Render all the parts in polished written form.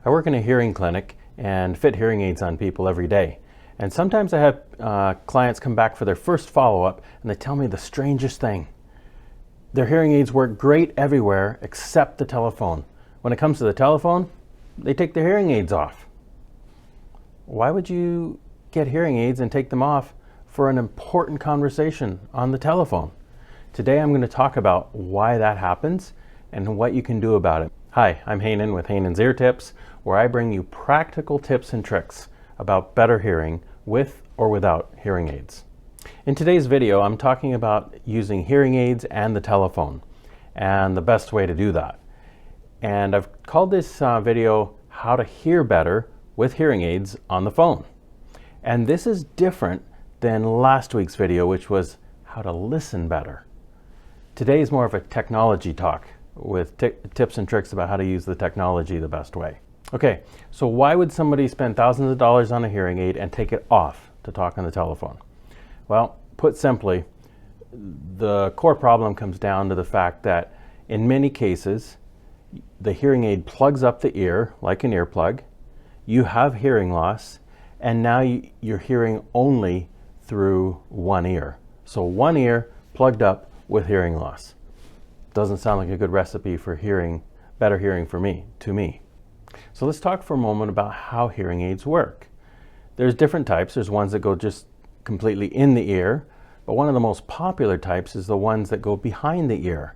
I work in a hearing clinic and fit hearing aids on people every day. And sometimes I have clients come back for their first follow-up and they tell me the strangest thing. Their hearing aids work great everywhere except the telephone. When it comes to the telephone, they take their hearing aids off. Why would you get hearing aids and take them off for an important conversation on the telephone? Today I'm going to talk about why that happens and what you can do about it. Hi, I'm Hainan with Hainan's Ear Tips, where I bring you practical tips and tricks about better hearing with or without hearing aids. In today's video, I'm talking about using hearing aids and the telephone and the best way to do that. And I've called this video How to Hear Better with Hearing Aids on the Phone. And this is different than last week's video, which was How to Listen Better. Today is more of a technology talk with tips and tricks about how to use the technology the best way. Okay, so why would somebody spend thousands of dollars on a hearing aid and take it off to talk on the telephone? Well, put simply, the core problem comes down to the fact that in many cases, the hearing aid plugs up the ear like an earplug, you have hearing loss, and now you're hearing only through one ear. So one ear plugged up with hearing loss. Doesn't sound like a good recipe for better hearing to me. So let's talk for a moment about how hearing aids work. There's different types. There's ones that go just completely in the ear, but one of the most popular types is the ones that go behind the ear.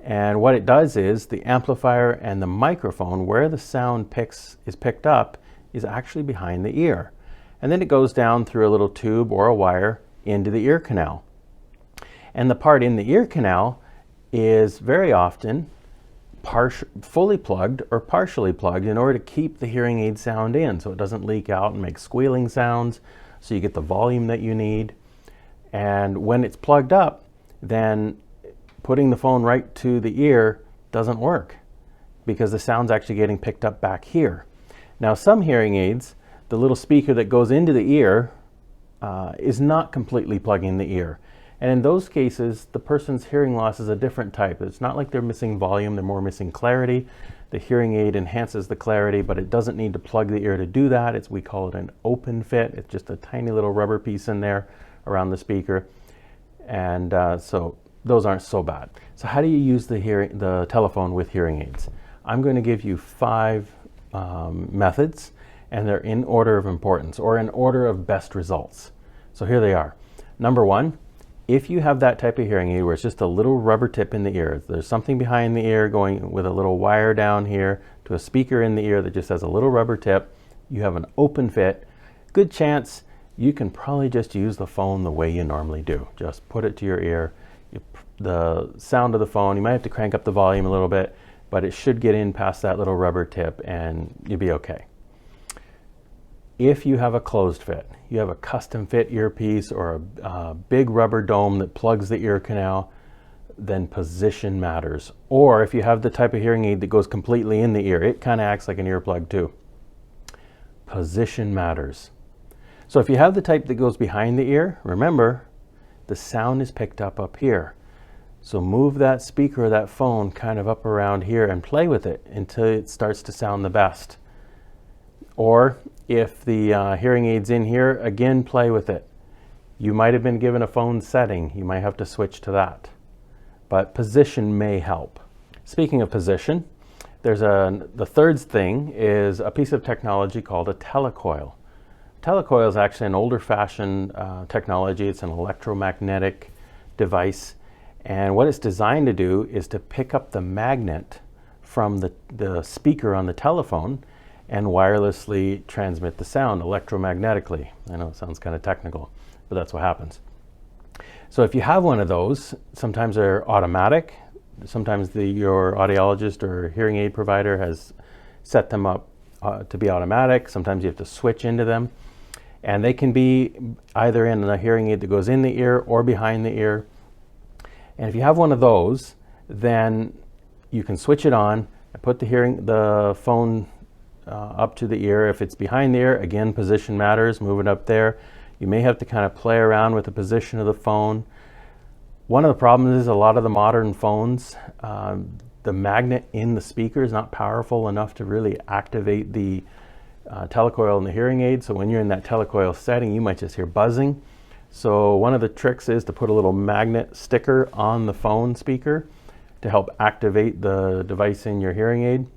And what it does is the amplifier and the microphone, where the sound is picked up, is actually behind the ear. And then it goes down through a little tube or a wire into the ear canal. And the part in the ear canal is very often fully plugged or partially plugged in order to keep the hearing aid sound in so it doesn't leak out and make squealing sounds, so you get the volume that you need. And when it's plugged up, then putting the phone right to the ear doesn't work because the sound's actually getting picked up back here. Now, some hearing aids, the little speaker that goes into the ear is not completely plugging the ear. And in those cases, the person's hearing loss is a different type. It's not like they're missing volume, they're more missing clarity. The hearing aid enhances the clarity, but it doesn't need to plug the ear to do that. We call it an open fit. It's just a tiny little rubber piece in there around the speaker. And so those aren't so bad. So how do you use the telephone with hearing aids? I'm going to give you 5 methods, and they're in order of importance or in order of best results. So here they are. Number 1, if you have that type of hearing aid where it's just a little rubber tip in the ear, there's something behind the ear going with a little wire down here to a speaker in the ear that just has a little rubber tip, you have an open fit, good chance you can probably just use the phone the way you normally do. Just put it to your ear. The sound of the phone, you might have to crank up the volume a little bit, but it should get in past that little rubber tip and you'll be okay. If you have a closed fit, you have a custom fit earpiece or a big rubber dome that plugs the ear canal, then position matters. Or if you have the type of hearing aid that goes completely in the ear, it kind of acts like an earplug too. Position matters. So if you have the type that goes behind the ear, remember, the sound is picked up here. So move that speaker or that phone kind of up around here and play with it until it starts to sound the best. Or if the hearing aid's in here, again, play with it. You might have been given a phone setting. You might have to switch to that. But position may help. Speaking of position, the third thing is a piece of technology called a telecoil. Telecoil is actually an older-fashioned technology. It's an electromagnetic device. And what it's designed to do is to pick up the magnet from the speaker on the telephone and wirelessly transmit the sound electromagnetically. I know it sounds kind of technical, but that's what happens. So if you have one of those, sometimes they're automatic. Sometimes your audiologist or hearing aid provider has set them up to be automatic. Sometimes you have to switch into them. And they can be either in a hearing aid that goes in the ear or behind the ear. And if you have one of those, then you can switch it on and put the phone up to the ear. If it's behind the ear, again, position matters, move it up there. You may have to kind of play around with the position of the phone. One of the problems is a lot of the modern phones the magnet in the speaker is not powerful enough to really activate the telecoil in the hearing aid. So when you're in that telecoil setting, you might just hear buzzing. So one of the tricks is to put a little magnet sticker on the phone speaker to help activate the device in your hearing aid.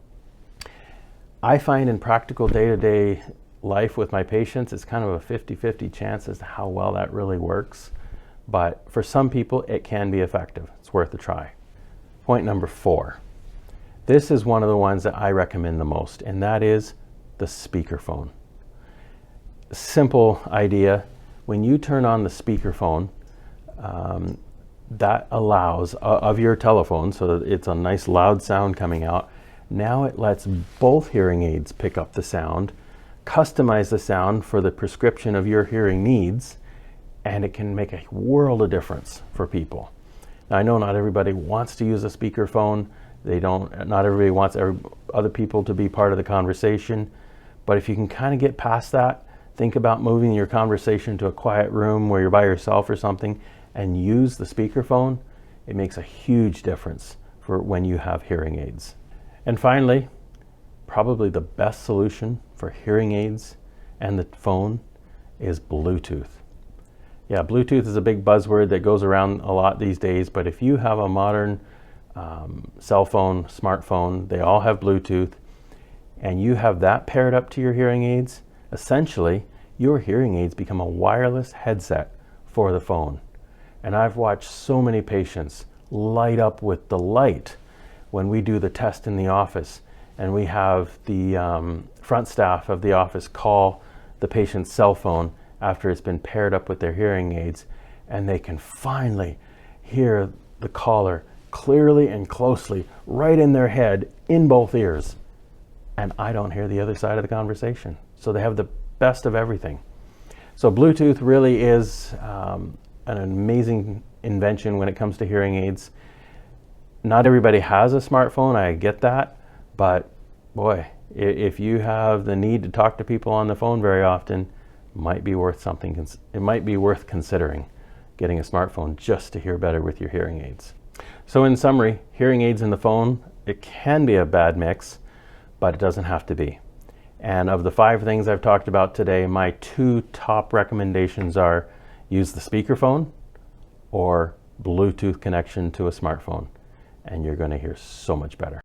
I find in practical day-to-day life with my patients, it's kind of a 50-50 chance as to how well that really works. But for some people, it can be effective. It's worth a try. Point number 4. This is one of the ones that I recommend the most, and that is the speakerphone. Simple idea. When you turn on the speakerphone, that allows of your telephone, so that it's a nice loud sound coming out. Now it lets both hearing aids pick up the sound, customize the sound for the prescription of your hearing needs, and it can make a world of difference for people. Now, I know not everybody wants to use a speakerphone. Not everybody wants other people to be part of the conversation. But if you can kind of get past that, think about moving your conversation to a quiet room where you're by yourself or something and use the speakerphone. It makes a huge difference for when you have hearing aids. And finally, probably the best solution for hearing aids and the phone is Bluetooth. Yeah, Bluetooth is a big buzzword that goes around a lot these days, but if you have a modern cell phone, smartphone, they all have Bluetooth, and you have that paired up to your hearing aids, essentially your hearing aids become a wireless headset for the phone. And I've watched so many patients light up with delight when we do the test in the office and we have the front staff of the office call the patient's cell phone after it's been paired up with their hearing aids, and they can finally hear the caller clearly and closely right in their head in both ears. And I don't hear the other side of the conversation. So they have the best of everything. So Bluetooth really is an amazing invention when it comes to hearing aids. Not everybody has a smartphone, I get that, but boy, if you have the need to talk to people on the phone very often, it might be worth considering getting a smartphone just to hear better with your hearing aids. So in summary, hearing aids and the phone, it can be a bad mix, but it doesn't have to be. And of the 5 things I've talked about today, my 2 top recommendations are use the speakerphone or Bluetooth connection to a smartphone, and you're going to hear so much better.